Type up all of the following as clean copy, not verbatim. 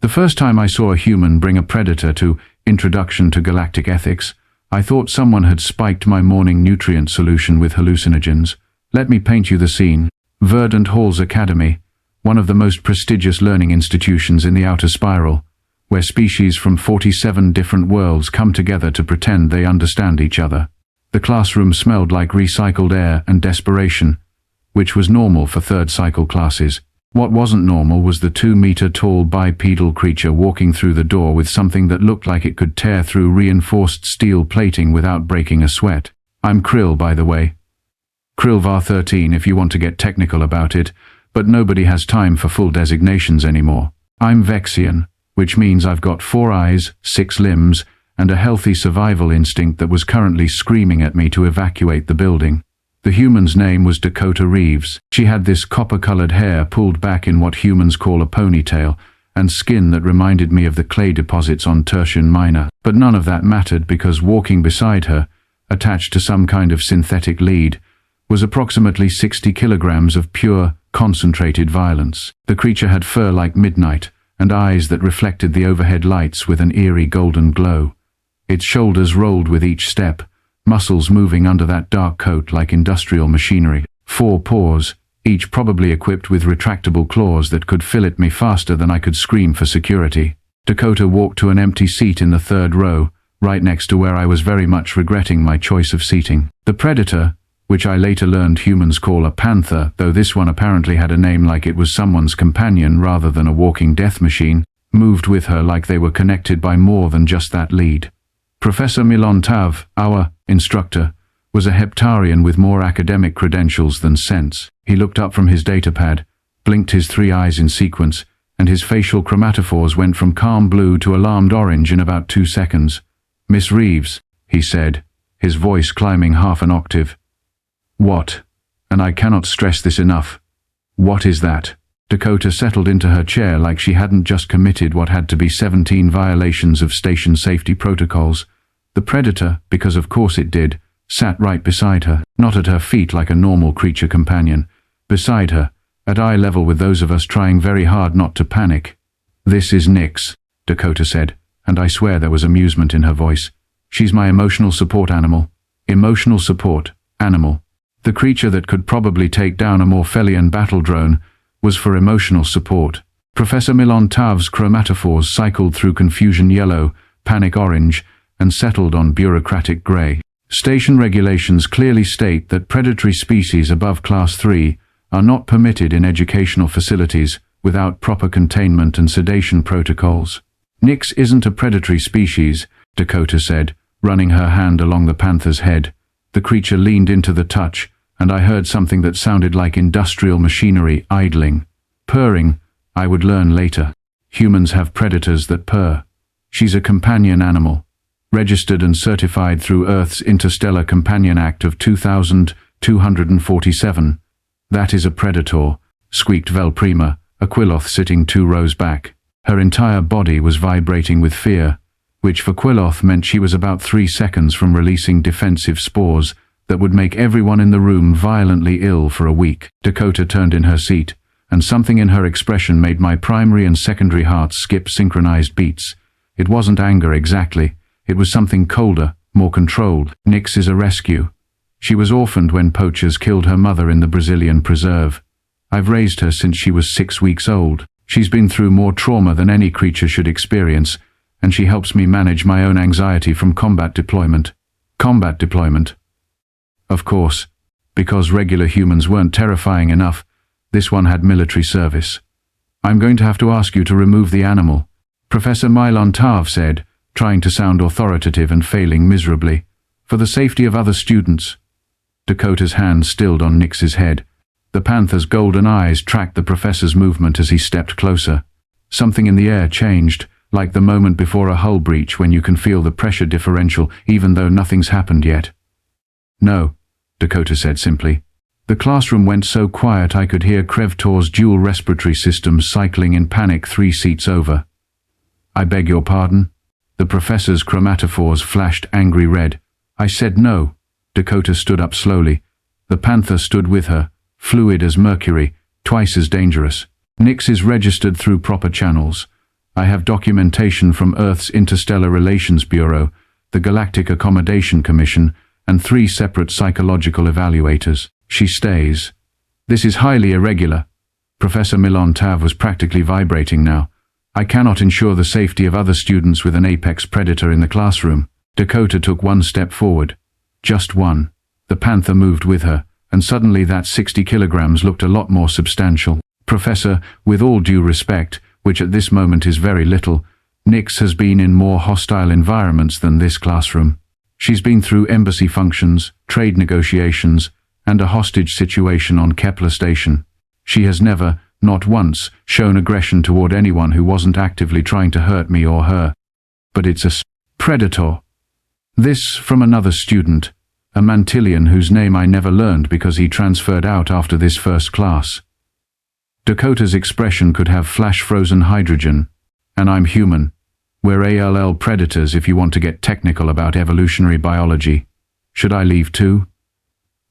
The first time I saw a human bring a predator to Introduction to Galactic Ethics, I thought someone had spiked my morning nutrient solution with hallucinogens. Let me paint you the scene. Verdant Hall's Academy, one of the most prestigious learning institutions in the outer spiral, where species from 47 different worlds come together to pretend they understand each other. The classroom smelled like recycled air and desperation, which was normal for third cycle classes. What wasn't normal was the 2-meter-tall bipedal creature walking through the door with something that looked like it could tear through reinforced steel plating without breaking a sweat. I'm Krill, by the way. Krillvar 13 if you want to get technical about it, but nobody has time for full designations anymore. I'm Vexian, which means I've got 4 eyes, 6 limbs, and a healthy survival instinct that was currently screaming at me to evacuate the building. The human's name was Dakota Reeves. She had this copper-colored hair pulled back in what humans call a ponytail, and skin that reminded me of the clay deposits on Tertian Minor. But none of that mattered because walking beside her, attached to some kind of synthetic lead, was approximately 60 kilograms of pure, concentrated violence. The creature had fur like midnight, and eyes that reflected the overhead lights with an eerie golden glow. Its shoulders rolled with each step, muscles moving under that dark coat like industrial machinery. 4 paws, each probably equipped with retractable claws that could fillet me faster than I could scream for security. Dakota walked to an empty seat in the 3rd row, right next to where I was very much regretting my choice of seating. The predator, which I later learned humans call a panther, though this one apparently had a name like it was someone's companion rather than a walking death machine, moved with her like they were connected by more than just that lead. Professor Milon Tav, our instructor, was a heptarian with more academic credentials than sense. He looked up from his datapad, blinked his 3 eyes in sequence, and his facial chromatophores went from calm blue to alarmed orange in about 2 seconds. "Miss Reeves," he said, his voice climbing half an octave. "What? And I cannot stress this enough. What is that?" Dakota settled into her chair like she hadn't just committed what had to be 17 violations of station safety protocols. The predator, because of course it did, sat right beside her, not at her feet like a normal creature companion. Beside her, at eye level with those of us trying very hard not to panic. "This is Nyx," Dakota said, and I swear there was amusement in her voice. "She's my emotional support animal." Emotional support animal. The creature that could probably take down a Morphelian battle drone was for emotional support. Professor Milon Tav's chromatophores cycled through confusion yellow, panic orange, and settled on bureaucratic gray. Station regulations clearly state that predatory species above Class 3 are not permitted in educational facilities without proper containment and sedation protocols. "Nyx isn't a predatory species," Dakota said, running her hand along the panther's head. The creature leaned into the touch, and I heard something that sounded like industrial machinery idling. Purring, I would learn later. Humans have predators that purr. She's a companion animal, registered and certified through Earth's Interstellar Companion Act of 2247. "That is a predator," squeaked Velprima, a Quilloth sitting 2 rows back. Her entire body was vibrating with fear, which for Quilloth meant she was about 3 seconds from releasing defensive spores that would make everyone in the room violently ill for a week. Dakota turned in her seat, and something in her expression made my primary and secondary hearts skip synchronized beats. It wasn't anger exactly. It was something colder, more controlled. "Nyx is a rescue. She was orphaned when poachers killed her mother in the Brazilian preserve. I've raised her since she was 6 weeks old. She's been through more trauma than any creature should experience, and she helps me manage my own anxiety from combat deployment." Combat deployment. Of course, because regular humans weren't terrifying enough, this one had military service. "I'm going to have to ask you to remove the animal," Professor Milon Tav said, trying to sound authoritative and failing miserably. "For the safety of other students." Dakota's hand stilled on Nyx's head. The panther's golden eyes tracked the professor's movement as he stepped closer. Something in the air changed, like the moment before a hull breach when you can feel the pressure differential even though nothing's happened yet. "No," Dakota said simply. The classroom went so quiet I could hear Krevtor's dual respiratory systems cycling in panic 3 seats over. "I beg your pardon?" The professor's chromatophores flashed angry red. "I said no." Dakota stood up slowly. The panther stood with her, fluid as mercury, twice as dangerous. "Nyx is registered through proper channels. I have documentation from Earth's Interstellar Relations Bureau, the Galactic Accommodation Commission, and 3 separate psychological evaluators. She stays. This is highly irregular. Professor Milon-Tav was practically vibrating now. I cannot ensure the safety of other students with an apex predator in the classroom. Dakota took 1 step forward. Just 1. The Panther moved with her, and suddenly that 60 kilograms looked a lot more substantial. Professor, with all due respect, which at this moment is very little, Nyx has been in more hostile environments than this classroom. She's been through embassy functions, trade negotiations, and a hostage situation on Kepler Station. She has never, not once, shown aggression toward anyone who wasn't actively trying to hurt me or her. But it's a predator. This from another student, a Mantillian whose name I never learned because he transferred out after this first class. Dakota's expression could have flash-frozen hydrogen. And I'm human. We're ALL predators if you want to get technical about evolutionary biology. Should I leave too?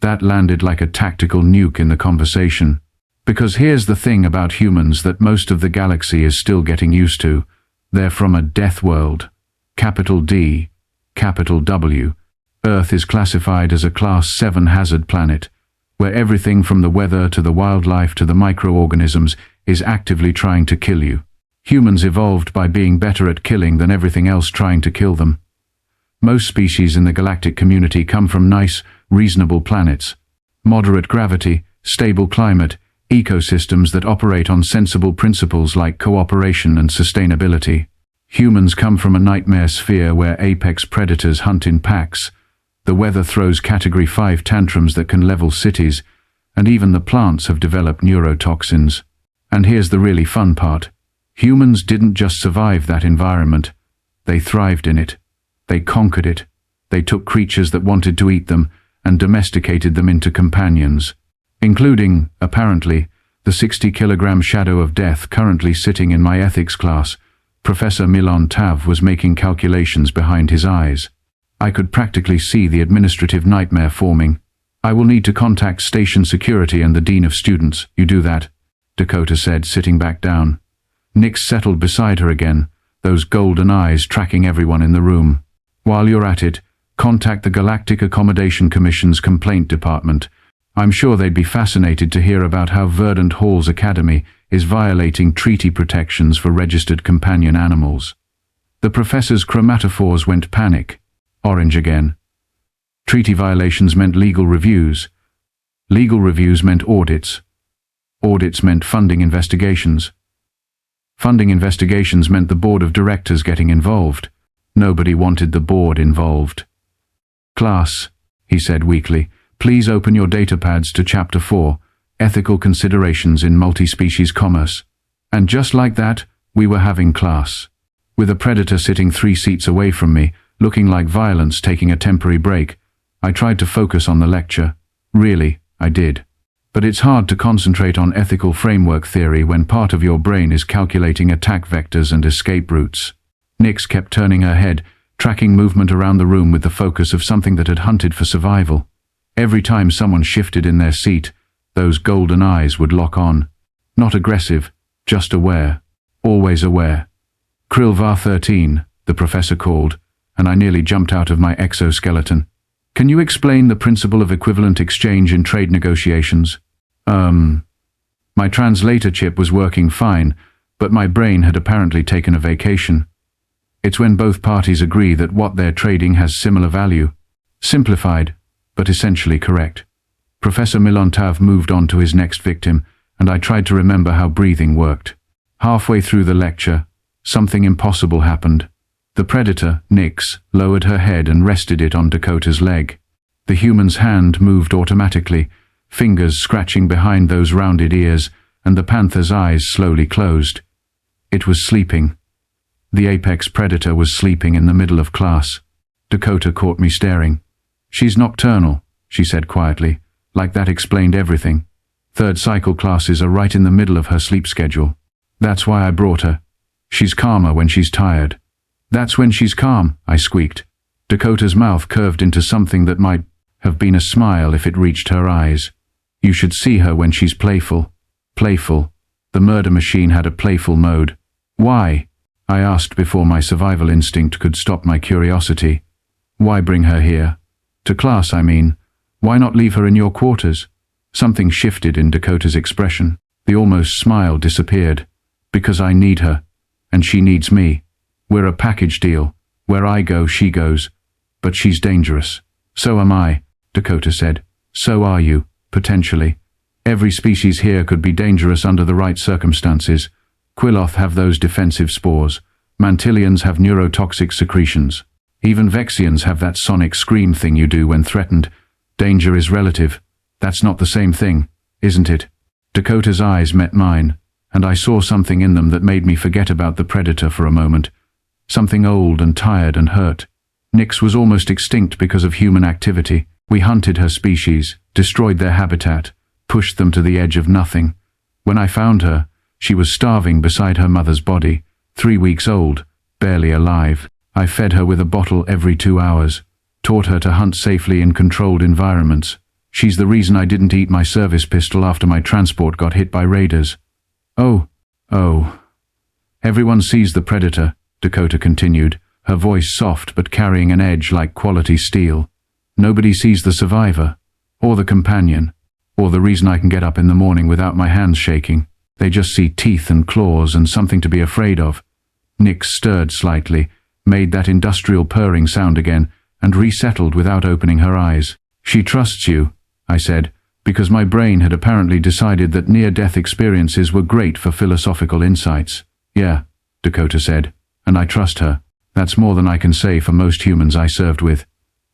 That landed like a tactical nuke in the conversation. Because here's the thing about humans that most of the galaxy is still getting used to. They're from a death world. Capital D, capital W. Earth is classified as a Class 7 hazard planet, where everything from the weather to the wildlife to the microorganisms is actively trying to kill you. Humans evolved by being better at killing than everything else trying to kill them. Most species in the galactic community come from nice, reasonable planets. Moderate gravity, stable climate, ecosystems that operate on sensible principles like cooperation and sustainability. Humans come from a nightmare sphere where apex predators hunt in packs. The weather throws Category 5 tantrums that can level cities, and even the plants have developed neurotoxins. And here's the really fun part. Humans didn't just survive that environment. They thrived in it. They conquered it. They took creatures that wanted to eat them and domesticated them into companions, including, apparently, the 60-kilogram shadow of death currently sitting in my ethics class. Professor Milon-Tav was making calculations behind his eyes. I could practically see the administrative nightmare forming. I will need to contact station security and the dean of students. You do that, Dakota said, sitting back down. Nyx settled beside her again, those golden eyes tracking everyone in the room. While you're at it, contact the Galactic Accommodation Commission's complaint department. I'm sure they'd be fascinated to hear about how Verdant Hall's Academy is violating treaty protections for registered companion animals. The professor's chromatophores went panic. Orange again. Treaty violations meant legal reviews. Legal reviews meant audits. Audits meant funding investigations. Funding investigations meant the board of directors getting involved. Nobody wanted the board involved. Class, he said weakly, please open your datapads to Chapter 4, Ethical Considerations in Multi-Species Commerce. And just like that, we were having class. With a predator sitting 3 seats away from me, looking like violence taking a temporary break, I tried to focus on the lecture. Really, I did. But it's hard to concentrate on ethical framework theory when part of your brain is calculating attack vectors and escape routes. Nyx kept turning her head, tracking movement around the room with the focus of something that had hunted for survival. Every time someone shifted in their seat, those golden eyes would lock on. Not aggressive, just aware. Always aware. Krilvar 13, the professor called, and I nearly jumped out of my exoskeleton. Can you explain the principle of equivalent exchange in trade negotiations? My translator chip was working fine, but my brain had apparently taken a vacation. It's when both parties agree that what they're trading has similar value. Simplified, but essentially correct. Professor Milon-Tav moved on to his next victim, and I tried to remember how breathing worked. Halfway through the lecture, something impossible happened. The predator, Nyx, lowered her head and rested it on Dakota's leg. The human's hand moved automatically, fingers scratching behind those rounded ears, and the panther's eyes slowly closed. It was sleeping. The apex predator was sleeping in the middle of class. Dakota caught me staring. She's nocturnal, she said quietly, like that explained everything. 3rd cycle classes are right in the middle of her sleep schedule. That's why I brought her. She's calmer when she's tired. That's when she's calm, I squeaked. Dakota's mouth curved into something that might have been a smile if it reached her eyes. You should see her when she's playful. Playful. The murder machine had a playful mode. Why? I asked before my survival instinct could stop my curiosity. Why bring her here? To class, I mean. Why not leave her in your quarters? Something shifted in Dakota's expression. The almost smile disappeared. Because I need her, and she needs me. We're a package deal. Where I go, she goes. But she's dangerous. So am I, Dakota said. So are you, potentially. Every species here could be dangerous under the right circumstances. Quilloth have those defensive spores. Mantillions have neurotoxic secretions. Even Vexians have that sonic scream thing you do when threatened. Danger is relative. That's not the same thing, isn't it? Dakota's eyes met mine, and I saw something in them that made me forget about the predator for a moment. Something old and tired and hurt. Nyx was almost extinct because of human activity. We hunted her species, destroyed their habitat, pushed them to the edge of nothing. When I found her, she was starving beside her mother's body, 3 weeks old, barely alive. I fed her with a bottle every 2 hours, taught her to hunt safely in controlled environments. She's the reason I didn't eat my service pistol after my transport got hit by raiders. Oh. Everyone sees the predator, Dakota continued, her voice soft but carrying an edge like quality steel. Nobody sees the survivor, or the companion, or the reason I can get up in the morning without my hands shaking. They just see teeth and claws and something to be afraid of. Nyx stirred slightly, made that industrial purring sound again, and resettled without opening her eyes. She trusts you, I said, because my brain had apparently decided that near-death experiences were great for philosophical insights. Yeah, Dakota said, and I trust her. That's more than I can say for most humans I served with.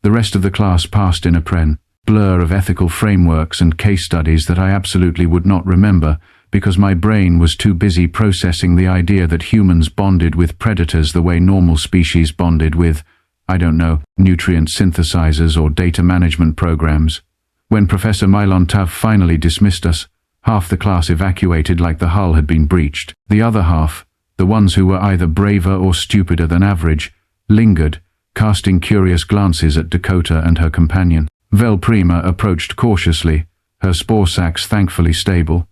The rest of the class passed in a blur of ethical frameworks and case studies that I absolutely would not remember because my brain was too busy processing the idea that humans bonded with predators the way normal species bonded with, I don't know, nutrient synthesizers or data management programs. When Professor Mylontav finally dismissed us, half the class evacuated like the hull had been breached. The other half, the ones who were either braver or stupider than average, lingered, casting curious glances at Dakota and her companion. Velprima approached cautiously, her spore sacs thankfully stable.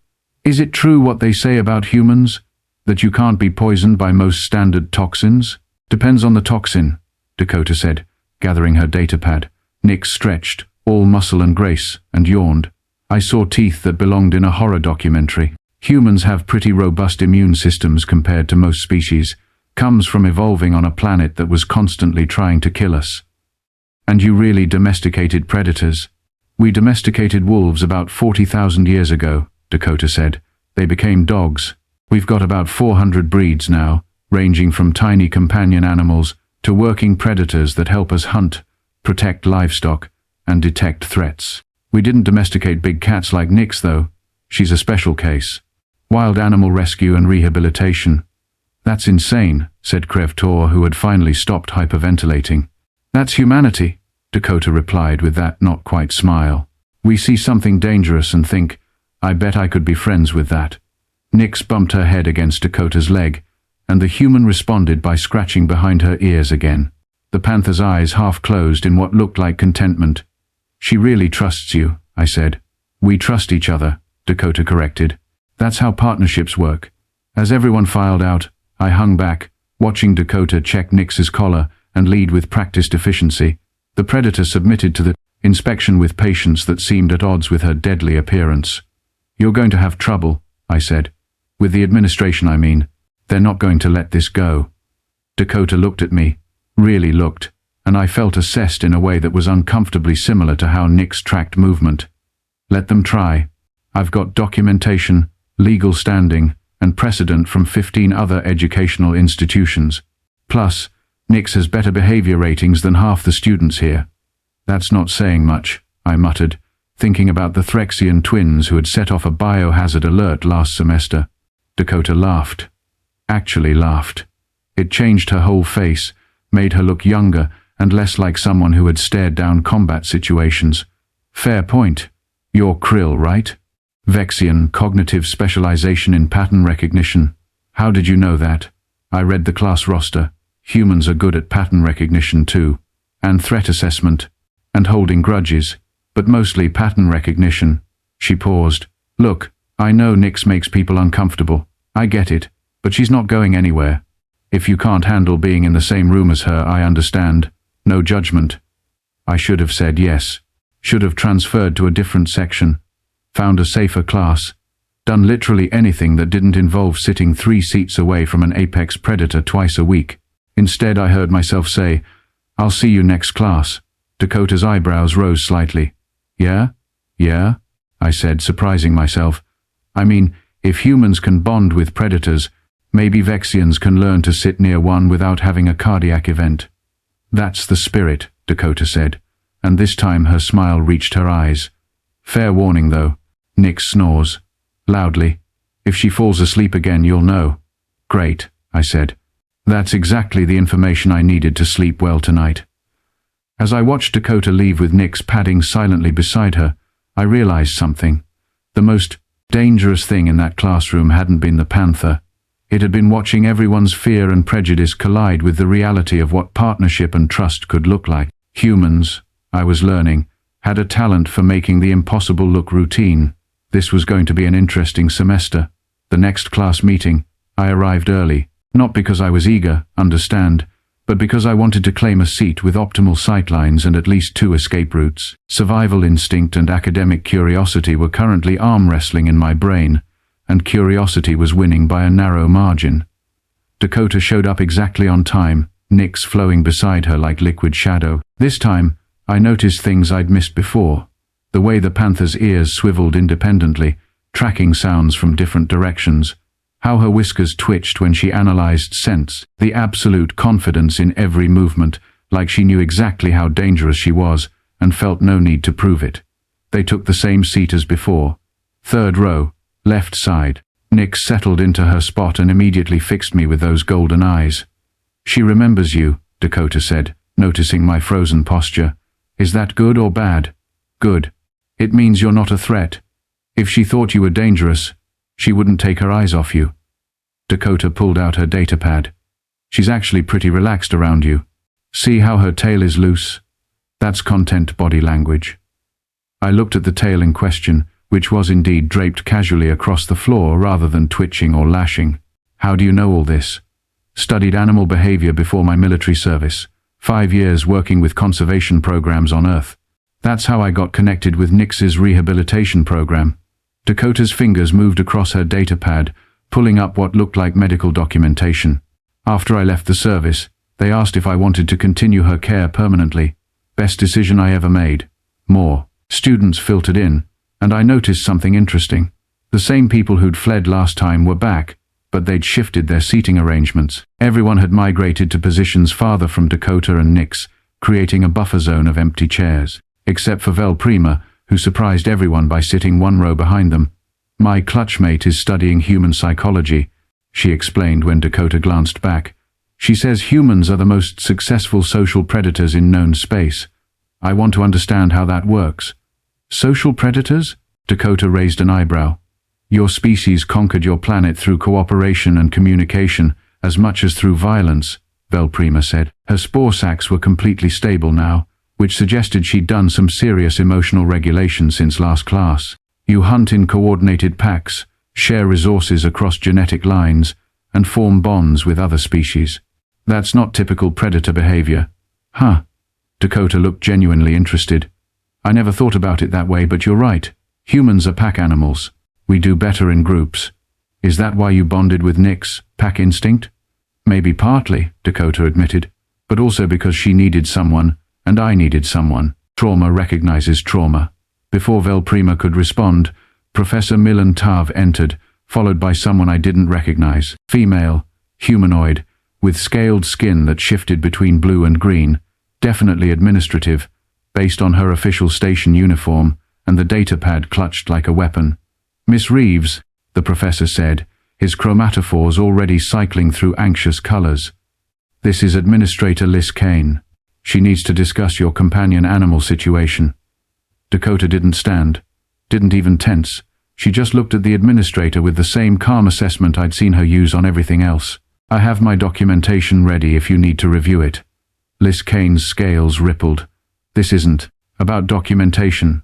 Is it true what they say about humans? That you can't be poisoned by most standard toxins? Depends on the toxin, Dakota said, gathering her datapad. Nyx stretched, all muscle and grace, and yawned. I saw teeth that belonged in a horror documentary. Humans have pretty robust immune systems compared to most species. Comes from evolving on a planet that was constantly trying to kill us. And you really domesticated predators? We domesticated wolves about 40,000 years ago, Dakota said. They became dogs. We've got about 400 breeds now, ranging from tiny companion animals to working predators that help us hunt, protect livestock, and detect threats. We didn't domesticate big cats like Nyx, though. She's a special case. Wild animal rescue and rehabilitation. That's insane, said Krevtor, who had finally stopped hyperventilating. That's humanity, Dakota replied with that not quite smile. We see something dangerous and think, I bet I could be friends with that. Nyx bumped her head against Dakota's leg, and the human responded by scratching behind her ears again. The panther's eyes half closed in what looked like contentment. She really trusts you, I said. We trust each other, Dakota corrected. That's how partnerships work. As everyone filed out, I hung back, watching Dakota check Nyx's collar and lead with practiced efficiency. The predator submitted to the inspection with patience that seemed at odds with her deadly appearance. You're going to have trouble, I said. With the administration, I mean. They're not going to let this go. Dakota looked at me, really looked, and I felt assessed in a way that was uncomfortably similar to how Nyx tracked movement. Let them try. I've got documentation, legal standing, and precedent from 15 other educational institutions. Plus, Nyx has better behavior ratings than half the students here. That's not saying much, I muttered, thinking about the Threxian twins who had set off a biohazard alert last semester. Dakota laughed. Actually laughed. It changed her whole face, made her look younger and less like someone who had stared down combat situations. Fair point. You're Krill, right? Vexian, cognitive specialization in pattern recognition. How did you know that? I read the class roster. Humans are good at pattern recognition too, and threat assessment, and holding grudges, but mostly pattern recognition. She paused. Look, I know Nyx makes people uncomfortable. I get it, but she's not going anywhere. If you can't handle being in the same room as her, I understand. No judgment. I should have said yes. Should have transferred to a different section. Found a safer class. Done literally anything that didn't involve sitting 3 seats away from an apex predator twice a week. Instead, I heard myself say, "I'll see you next class." Dakota's eyebrows rose slightly. Yeah? Yeah? I said, surprising myself. I mean, if humans can bond with predators, maybe Vexians can learn to sit near one without having a cardiac event. That's the spirit, Dakota said, and this time her smile reached her eyes. Fair warning, though. Nyx snores. Loudly. If she falls asleep again, you'll know. Great, I said. That's exactly the information I needed to sleep well tonight. As I watched Dakota leave with Nyx padding silently beside her, I realized something. The most dangerous thing in that classroom hadn't been the Panther. It had been watching everyone's fear and prejudice collide with the reality of what partnership and trust could look like. Humans, I was learning, had a talent for making the impossible look routine. This was going to be an interesting semester. The next class meeting, I arrived early, not because I was eager, understand, but because I wanted to claim a seat with optimal sightlines and at least 2 escape routes. Survival instinct and academic curiosity were currently arm wrestling in my brain, and curiosity was winning by a narrow margin. Dakota showed up exactly on time, Nyx flowing beside her like liquid shadow. This time, I noticed things I'd missed before. The way the Panther's ears swiveled independently, tracking sounds from different directions. How her whiskers twitched when she analyzed scents. The absolute confidence in every movement, like she knew exactly how dangerous she was, and felt no need to prove it. They took the same seat as before. 3rd row, left side. Nyx settled into her spot and immediately fixed me with those golden eyes. She remembers you, Dakota said, noticing my frozen posture. Is that good or bad? Good. It means you're not a threat. If she thought you were dangerous, she wouldn't take her eyes off you. Dakota pulled out her datapad. She's actually pretty relaxed around you. See how her tail is loose? That's content body language. I looked at the tail in question, which was indeed draped casually across the floor rather than twitching or lashing. How do you know all this? Studied animal behavior before my military service. 5 years working with conservation programs on Earth. That's how I got connected with Nyx's rehabilitation program. Dakota's fingers moved across her datapad, pulling up what looked like medical documentation. After I left the service, they asked if I wanted to continue her care permanently. Best decision I ever made. More students filtered in, and I noticed something interesting. The same people who'd fled last time were back, but they'd shifted their seating arrangements. Everyone had migrated to positions farther from Dakota and Nyx, creating a buffer zone of empty chairs. Except for Vel Prima, who surprised everyone by sitting 1 row behind them. My clutchmate is studying human psychology, she explained when Dakota glanced back. She says humans are the most successful social predators in known space. I want to understand how that works. Social predators? Dakota raised an eyebrow. Your species conquered your planet through cooperation and communication, as much as through violence, Vel Prima said. Her spore sacs were completely stable now, which suggested she'd done some serious emotional regulation since last class. You hunt in coordinated packs, share resources across genetic lines, and form bonds with other species. That's not typical predator behavior. Huh. Dakota looked genuinely interested. I never thought about it that way, but you're right. Humans are pack animals. We do better in groups. Is that why you bonded with Nyx, pack instinct? Maybe partly, Dakota admitted, but also because she needed someone, and I needed someone. Trauma recognizes trauma. Before Vel Prima could respond, Professor Milan Tav entered, followed by someone I didn't recognize. Female, humanoid, with scaled skin that shifted between blue and green, definitely administrative, based on her official station uniform, and the datapad clutched like a weapon. Miss Reeves, the professor said, his chromatophores already cycling through anxious colors. This is Administrator Liz Kane. She needs to discuss your companion animal situation. Dakota didn't stand, didn't even tense. She just looked at the administrator with the same calm assessment I'd seen her use on everything else. I have my documentation ready if you need to review it. Liz Kane's scales rippled. This isn't about documentation.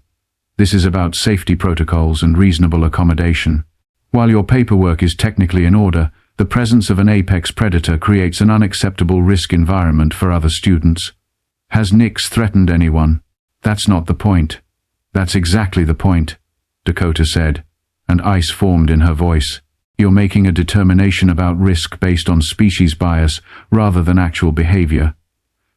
This is about safety protocols and reasonable accommodation. While your paperwork is technically in order, The presence of an apex predator creates an unacceptable risk environment for other students. Has Nix threatened anyone? That's not the point. That's exactly the point, Dakota said, and ice formed in her voice. You're making a determination about risk based on species bias rather than actual behavior.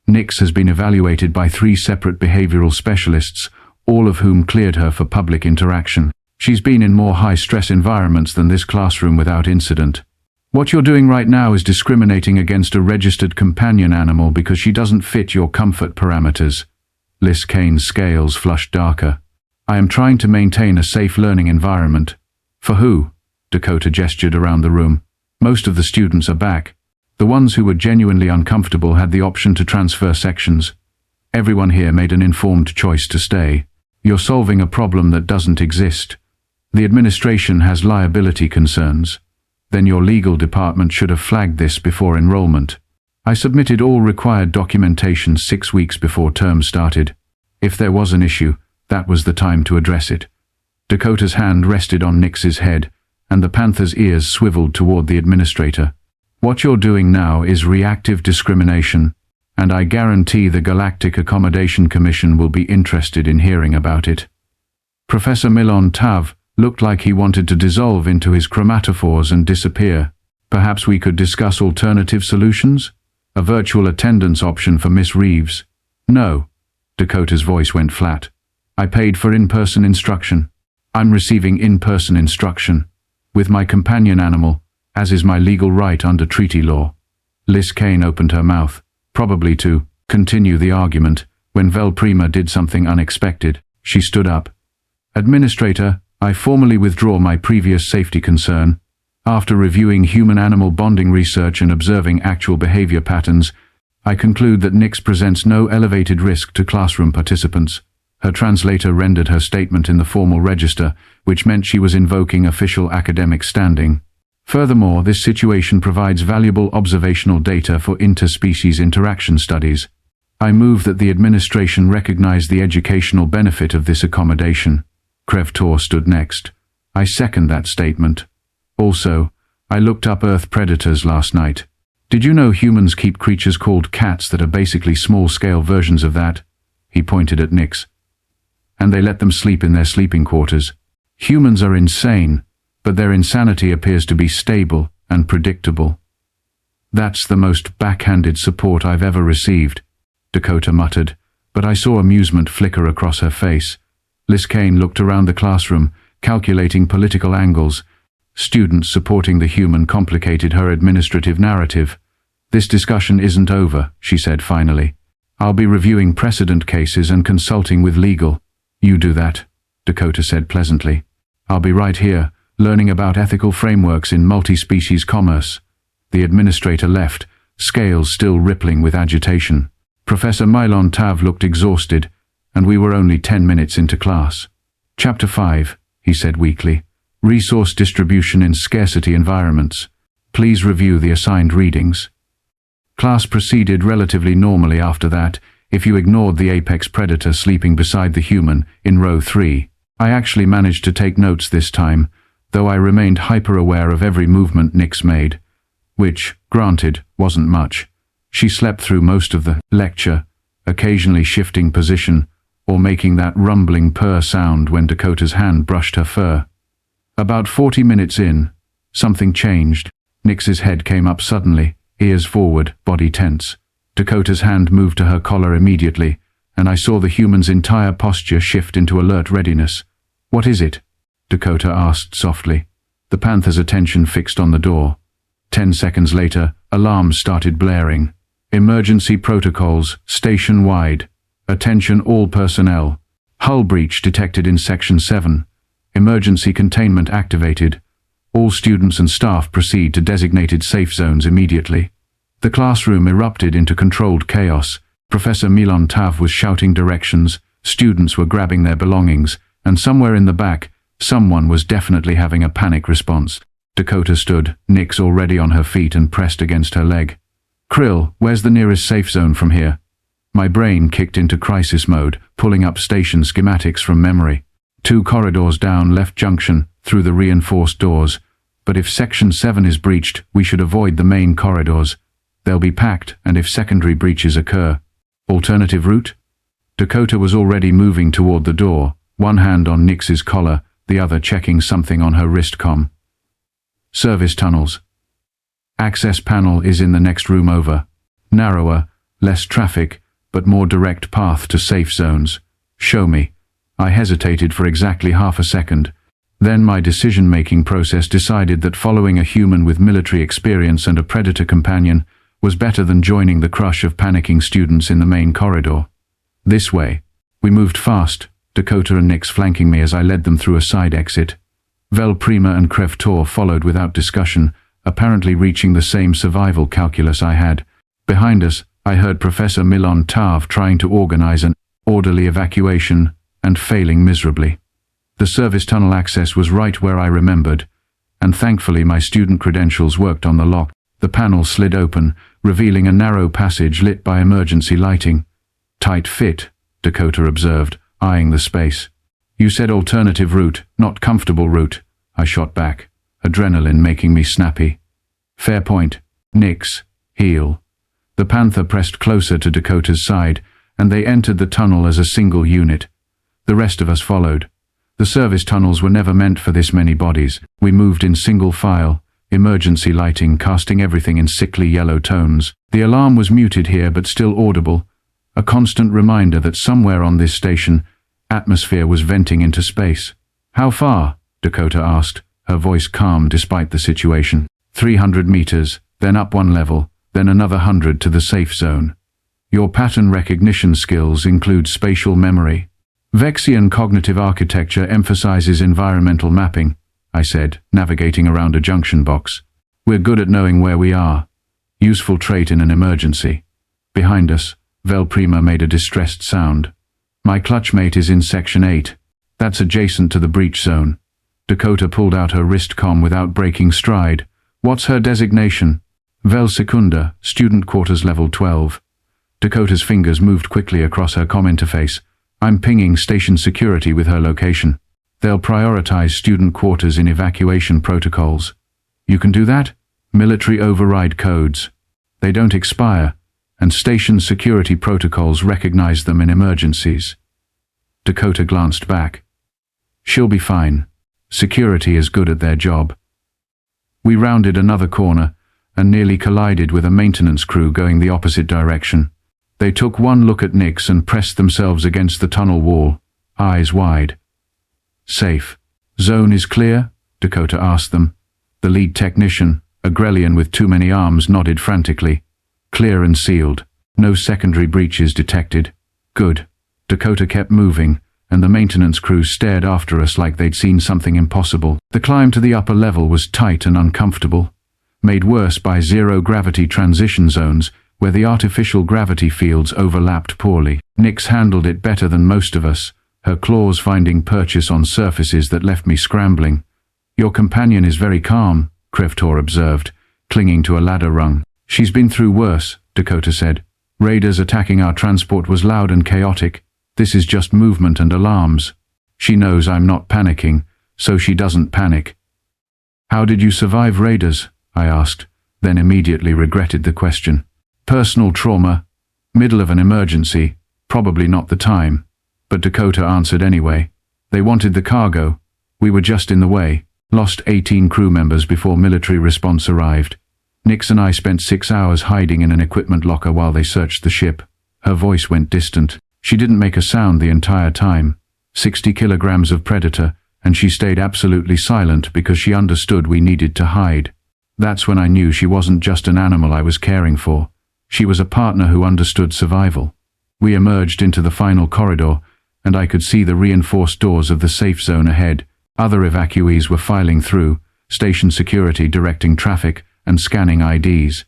Nix has been evaluated by 3 separate behavioral specialists, all of whom cleared her for public interaction. She's been in more high-stress environments than this classroom without incident. What you're doing right now is discriminating against a registered companion animal because she doesn't fit your comfort parameters. Liz Kane's scales flushed darker. I am trying to maintain a safe learning environment. For who? Dakota gestured around the room. Most of the students are back. The ones who were genuinely uncomfortable had the option to transfer sections. Everyone here made an informed choice to stay. You're solving a problem that doesn't exist. The administration has liability concerns. Then your legal department should have flagged this before enrollment. I submitted all required documentation 6 weeks before term started. If there was an issue, that was the time to address it. Dakota's hand rested on Nix's head, and the Panther's ears swiveled toward the administrator. What you're doing now is reactive discrimination, and I guarantee the Galactic Accommodation Commission will be interested in hearing about it. Professor Milon Tav looked like he wanted to dissolve into his chromatophores and disappear. Perhaps we could discuss alternative solutions? A virtual attendance option for Miss Reeves? No. Dakota's voice went flat. I paid for in-person instruction. I'm receiving in-person instruction. With my companion animal, as is my legal right under treaty law. Liz Kane opened her mouth, probably to continue the argument, when Velprima did something unexpected. She stood up. Administrator, I formally withdraw my previous safety concern. After reviewing human-animal bonding research and observing actual behavior patterns, I conclude that Nix presents no elevated risk to classroom participants. Her translator rendered her statement in the formal register, which meant she was invoking official academic standing. Furthermore, this situation provides valuable observational data for interspecies interaction studies. I move that the administration recognize the educational benefit of this accommodation. Krevtor stood next. I second that statement. Also, I looked up Earth predators last night. Did you know humans keep creatures called cats that are basically small-scale versions of that? He pointed at Nix. And they let them sleep in their sleeping quarters. Humans are insane, but their insanity appears to be stable and predictable. That's the most backhanded support I've ever received, Dakota muttered, but I saw amusement flicker across her face. Liz Kane looked around the classroom, calculating political angles. Students supporting the human complicated her administrative narrative. This discussion isn't over, she said finally. I'll be reviewing precedent cases and consulting with legal. You do that, Dakota said pleasantly. I'll be right here, learning about ethical frameworks in multi-species commerce. The administrator left, scales still rippling with agitation. Professor Milon Tav looked exhausted, and we were only 10 minutes into class. Chapter 5, he said weakly. Resource distribution in scarcity environments. Please review the assigned readings. Class proceeded relatively normally after that, if you ignored the apex predator sleeping beside the human in row 3. I actually managed to take notes this time, though I remained hyper-aware of every movement Nix made, which, granted, wasn't much. She slept through most of the lecture, occasionally shifting position or making that rumbling purr sound when Dakota's hand brushed her fur. About 40 minutes in, something changed. Nix's head came up suddenly, ears forward, body tense. Dakota's hand moved to her collar immediately, and I saw the human's entire posture shift into alert readiness. What is it? Dakota asked softly. The Panther's attention fixed on the door. 10 seconds later, alarms started blaring. Emergency protocols, station-wide. Attention all personnel. Hull breach detected in Section 7. Emergency containment activated. All students and staff proceed to designated safe zones immediately. The classroom erupted into controlled chaos. Professor Milon Tav was shouting directions, students were grabbing their belongings, and somewhere in the back, someone was definitely having a panic response. Dakota stood, Nix already on her feet and pressed against her leg. Krill, where's the nearest safe zone from here? My brain kicked into crisis mode, pulling up station schematics from memory. 2 corridors down left junction, through the reinforced doors. But if Section 7 is breached, we should avoid the main corridors. They'll be packed, and if secondary breaches occur. Alternative route? Dakota was already moving toward the door, one hand on Nix's collar, the other checking something on her wrist comm. Service tunnels. Access panel is in the next room over. Narrower, less traffic, but more direct path to safe zones. Show me. I hesitated for exactly half a second. Then my decision-making process decided that following a human with military experience and a predator companion was better than joining the crush of panicking students in the main corridor. This way. We moved fast, Dakota and Nix flanking me as I led them through a side exit. Vel Prima and Krevtor followed without discussion, apparently reaching the same survival calculus I had. Behind us, I heard Professor Milon Tav trying to organize an orderly evacuation and failing miserably. The service tunnel access was right where I remembered, and thankfully my student credentials worked on the lock. The panel slid open, revealing a narrow passage lit by emergency lighting. Tight fit, Dakota observed, eyeing the space. You said alternative route, not comfortable route, I shot back, adrenaline making me snappy. Fair point. Nix. Heel. The Panther pressed closer to Dakota's side, and they entered the tunnel as a single unit. The rest of us followed. The service tunnels were never meant for this many bodies. We moved in single file, emergency lighting casting everything in sickly yellow tones. The alarm was muted here but still audible, a constant reminder that somewhere on this station, atmosphere was venting into space. How far? Dakota asked, her voice calm despite the situation. 300 meters, then up one level, then another 100 to the safe zone. Your pattern recognition skills include spatial memory. Vexian cognitive architecture emphasizes environmental mapping, I said, navigating around a junction box. We're good at knowing where we are. Useful trait in an emergency. Behind us, Vel Prima made a distressed sound. My clutchmate is in Section 8. That's adjacent to the breach zone. Dakota pulled out her wrist comm without breaking stride. What's her designation? Vel Secunda, student quarters level 12. Dakota's fingers moved quickly across her comm interface. I'm pinging station security with her location. They'll prioritize student quarters in evacuation protocols. You can do that? Military override codes. They don't expire, and station security protocols recognize them in emergencies. Dakota glanced back. She'll be fine. Security is good at their job. We rounded another corner and nearly collided with a maintenance crew going the opposite direction. They took one look at Nix and pressed themselves against the tunnel wall, eyes wide. Safe. Zone is clear? Dakota asked them. The lead technician, a Grellian with too many arms, nodded frantically. Clear and sealed. No secondary breaches detected. Good. Dakota kept moving, and the maintenance crew stared after us like they'd seen something impossible. The climb to the upper level was tight and uncomfortable, made worse by zero-gravity transition zones where the artificial gravity fields overlapped poorly. Nix handled it better than most of us, her claws finding purchase on surfaces that left me scrambling. Your companion is very calm, Krevtor observed, clinging to a ladder rung. She's been through worse, Dakota said. Raiders attacking our transport was loud and chaotic. This is just movement and alarms. She knows I'm not panicking, so she doesn't panic. How did you survive raiders? I asked, then immediately regretted the question. Personal trauma, middle of an emergency, probably not the time. But Dakota answered anyway. They wanted the cargo. We were just in the way. Lost 18 crew members before military response arrived. Nix and I spent 6 hours hiding in an equipment locker while they searched the ship. Her voice went distant. She didn't make a sound the entire time. 60 kilograms of predator, and she stayed absolutely silent because she understood we needed to hide. That's when I knew she wasn't just an animal I was caring for. She was a partner who understood survival. We emerged into the final corridor, and I could see the reinforced doors of the safe zone ahead. Other evacuees were filing through, station security directing traffic and scanning IDs.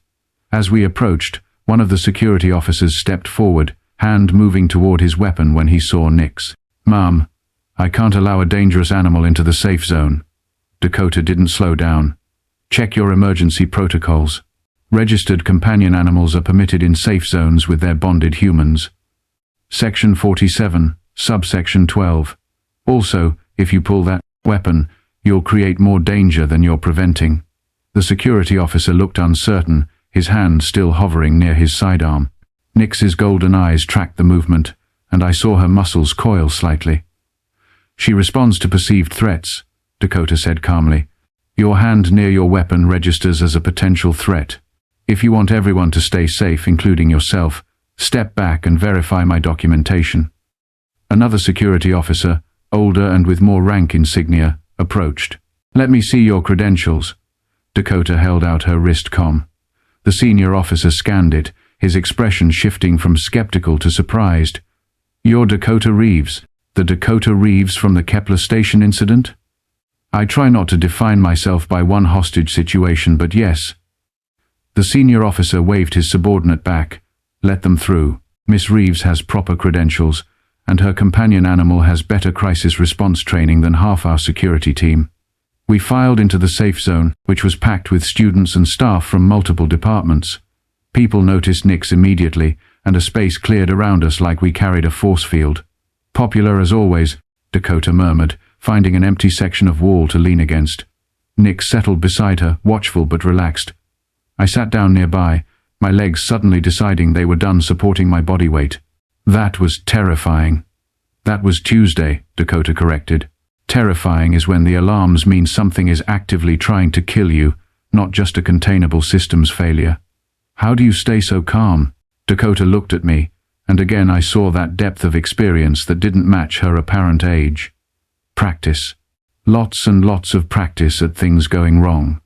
As we approached, one of the security officers stepped forward, hand moving toward his weapon when he saw Nix. Ma'am, I can't allow a dangerous animal into the safe zone. Dakota didn't slow down. Check your emergency protocols. Registered companion animals are permitted in safe zones with their bonded humans. Section 47, subsection 12. Also, if you pull that weapon, You'll create more danger than you're preventing." The security officer looked uncertain, his hand still hovering near his sidearm. Nix's golden eyes tracked the movement, and I saw her muscles coil slightly. "She responds to perceived threats," Dakota said calmly. "Your hand near your weapon registers as a potential threat. If you want everyone to stay safe, including yourself, step back and verify my documentation." Another security officer, older and with more rank insignia, approached. "Let me see your credentials." Dakota held out her wrist comm. The senior officer scanned it, his expression shifting from skeptical to surprised. "You're Dakota Reeves, the Dakota Reeves from the Kepler Station incident?" "I try not to define myself by one hostage situation, but yes." The senior officer waved his subordinate back. "Let them through. Miss Reeves has proper credentials, and her companion animal has better crisis response training than half our security team." We filed into the safe zone, which was packed with students and staff from multiple departments. People noticed Nix immediately, and a space cleared around us like we carried a force field. "Popular as always," Dakota murmured, finding an empty section of wall to lean against. Nix settled beside her, watchful but relaxed. I sat down nearby, my legs suddenly deciding they were done supporting my body weight. That was terrifying. "That was Tuesday," Dakota corrected. "Terrifying is when the alarms mean something is actively trying to kill you, not just a containable systems failure." "How do you stay so calm?" Dakota looked at me, and again I saw that depth of experience that didn't match her apparent age. "Practice. Lots and lots of practice at things going wrong."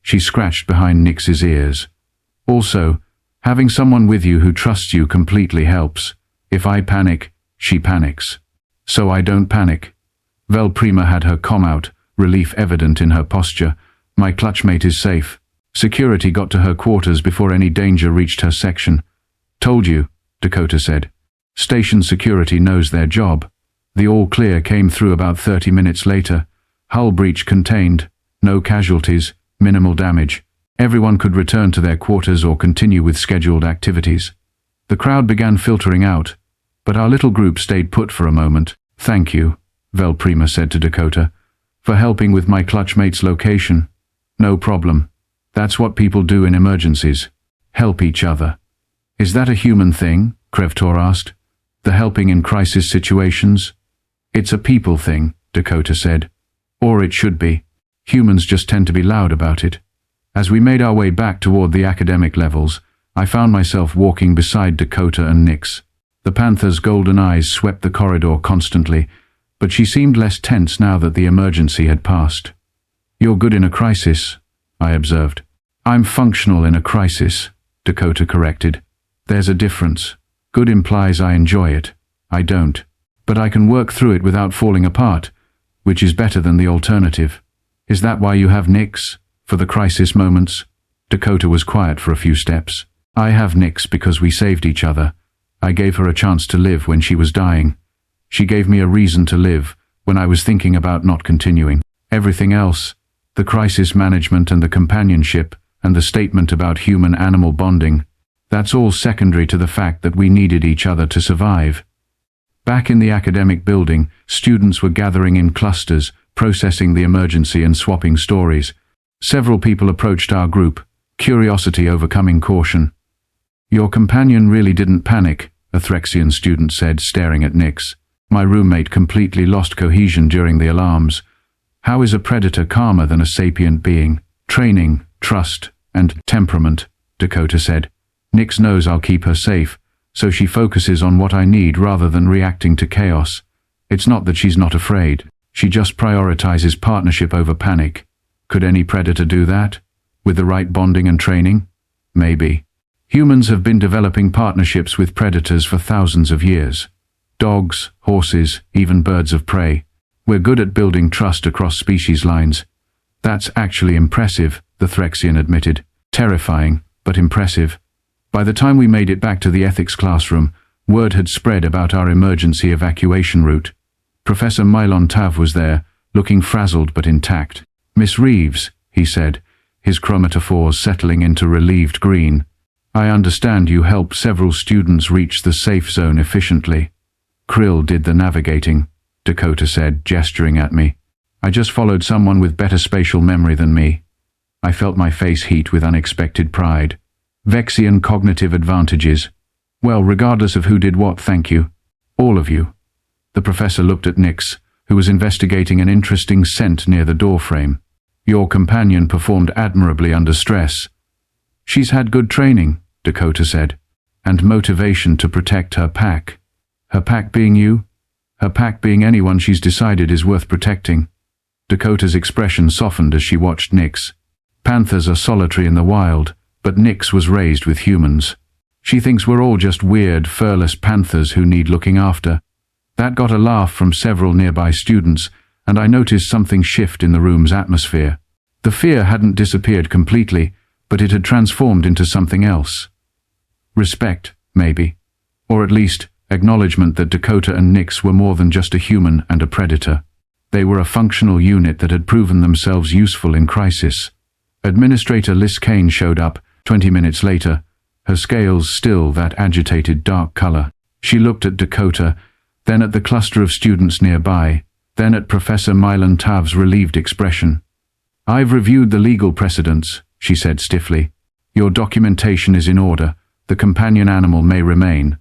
She scratched behind Nix's ears. "Also, having someone with you who trusts you completely helps. If I panic, she panics. So I don't panic." Vel Prima had her comm out, relief evident in her posture. "My clutchmate is safe. Security got to her quarters before any danger reached her section." "Told you," Dakota said. "Station security knows their job." The all clear came through about 30 minutes later. Hull breach contained, no casualties, minimal damage. Everyone could return to their quarters or continue with scheduled activities. The crowd began filtering out, but our little group stayed put for a moment. "Thank you," Vel Prima said to Dakota, "for helping with my clutchmate's location." "No problem. That's what people do in emergencies. Help each other." "Is that a human thing?" Krevtor asked. "The helping in crisis situations?" "It's a people thing," Dakota said. "Or it should be. Humans just tend to be loud about it." As we made our way back toward the academic levels, I found myself walking beside Dakota and Nix. The Panther's golden eyes swept the corridor constantly, but she seemed less tense now that the emergency had passed. "You're good in a crisis," I observed. "I'm functional in a crisis," Dakota corrected. "There's a difference. Good implies I enjoy it. I don't. But I can work through it without falling apart, which is better than the alternative." "Is that why you have Nix? For the crisis moments?" Dakota was quiet for a few steps. "I have Nix because we saved each other. I gave her a chance to live when she was dying. She gave me a reason to live when I was thinking about not continuing. Everything else, the crisis management and the companionship and the statement about human-animal bonding, that's all secondary to the fact that we needed each other to survive." Back in the academic building, students were gathering in clusters, processing the emergency and swapping stories. Several people approached our group, curiosity overcoming caution. "Your companion really didn't panic," a Threxian student said, staring at Nix. "My roommate completely lost cohesion during the alarms. How is a predator calmer than a sapient being? Training, trust, and temperament," Dakota said. "Nix knows I'll keep her safe, so she focuses on what I need rather than reacting to chaos. It's not that she's not afraid. She just prioritizes partnership over panic. Could any predator do that? With the right bonding and training? Maybe. Humans have been developing partnerships with predators for thousands of years. Dogs, horses, even birds of prey. We're good at building trust across species lines." "That's actually impressive," the Threxian admitted. "Terrifying, but impressive." By the time we made it back to the ethics classroom, word had spread about our emergency evacuation route. Professor Mylon Tav was there, looking frazzled but intact. "Miss Reeves," he said, his chromatophores settling into relieved green. "I understand you helped several students reach the safe zone efficiently." "Krill did the navigating," Dakota said, gesturing at me. I just followed someone with better spatial memory than me. I felt my face heat with unexpected pride. Vexian cognitive advantages. Well, regardless of who did what, thank you. All of you. The professor looked at Nix, who was investigating an interesting scent near the doorframe. Your companion performed admirably under stress. She's had good training, Dakota said, and motivation to protect her pack. Her pack being you? Her pack being anyone she's decided is worth protecting. Dakota's expression softened as she watched Nix. Panthers are solitary in the wild, but Nix was raised with humans. She thinks we're all just weird, furless panthers who need looking after. That got a laugh from several nearby students, and I noticed something shift in the room's atmosphere. The fear hadn't disappeared completely, but it had transformed into something else. Respect, maybe. Or at least, acknowledgement that Dakota and Nix were more than just a human and a predator. They were a functional unit that had proven themselves useful in crisis. Administrator Liz Kane showed up, 20 minutes later, her scales still that agitated dark color. She looked at Dakota, then at the cluster of students nearby, then at Professor Milan Tav's relieved expression. I've reviewed the legal precedents, she said stiffly. Your documentation is in order. The companion animal may remain.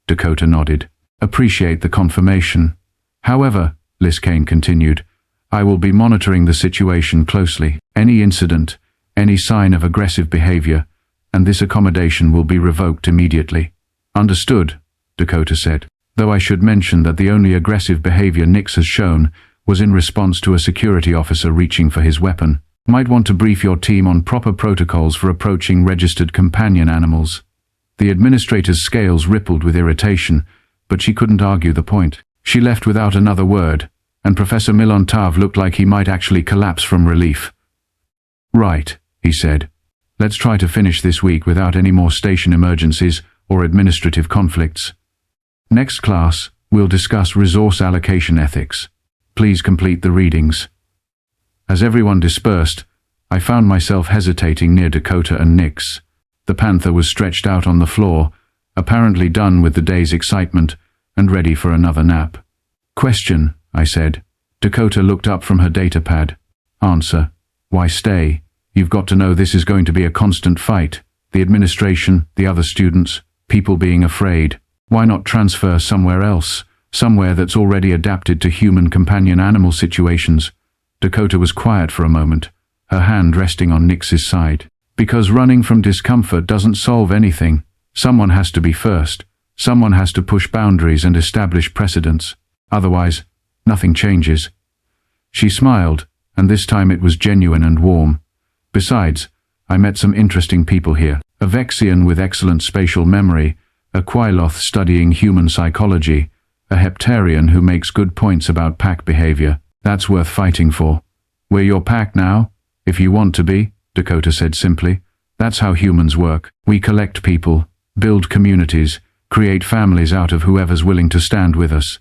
Dakota nodded. Appreciate the confirmation. However, Liz Kane continued, I will be monitoring the situation closely. Any incident, any sign of aggressive behavior, and this accommodation will be revoked immediately. Understood, Dakota said, though I should mention that the only aggressive behavior Nix has shown was in response to a security officer reaching for his weapon. Might want to brief your team on proper protocols for approaching registered companion animals. The administrator's scales rippled with irritation, but she couldn't argue the point. She left without another word, and Professor Milan Tav looked like he might actually collapse from relief. Right, he said. Let's try to finish this week without any more station emergencies or administrative conflicts. Next class, we'll discuss resource allocation ethics. Please complete the readings. As everyone dispersed, I found myself hesitating near Dakota and Nix. The Panther was stretched out on the floor, apparently done with the day's excitement and ready for another nap. Question, I said. Dakota looked up from her datapad. Answer. Why stay? You've got to know this is going to be a constant fight. The administration, the other students, people being afraid. Why not transfer somewhere else? Somewhere that's already adapted to human companion animal situations. Dakota was quiet for a moment, her hand resting on Nix's side. Because running from discomfort doesn't solve anything. Someone has to be first. Someone has to push boundaries and establish precedents. Otherwise, nothing changes. She smiled, and this time it was genuine and warm. Besides, I met some interesting people here. A Vexian with excellent spatial memory, a Quailoth studying human psychology, a Heptarian who makes good points about pack behavior. That's worth fighting for. We're your pack now, if you want to be, Dakota said simply. That's how humans work. We collect people, build communities, create families out of whoever's willing to stand with us.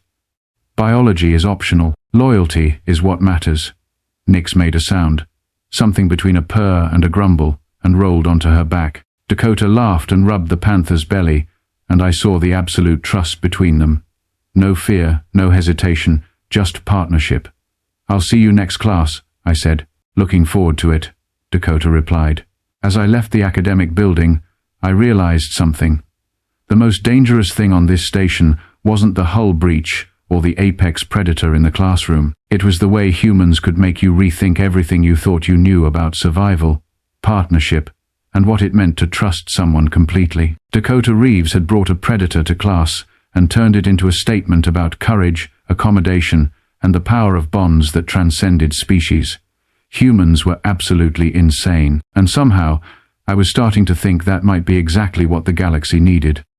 Biology is optional. Loyalty is what matters. Nix made a sound, something between a purr and a grumble, and rolled onto her back. Dakota laughed and rubbed the Panther's belly, and I saw the absolute trust between them. No fear, no hesitation, just partnership. I'll see you next class, I said. Looking forward to it, Dakota replied. As I left the academic building, I realized something. The most dangerous thing on this station wasn't the hull breach or the apex predator in the classroom. It was the way humans could make you rethink everything you thought you knew about survival, partnership, and what it meant to trust someone completely. Dakota Reeves had brought a predator to class and turned it into a statement about courage, accommodation, and the power of bonds that transcended species. Humans were absolutely insane, and somehow I was starting to think that might be exactly what the galaxy needed.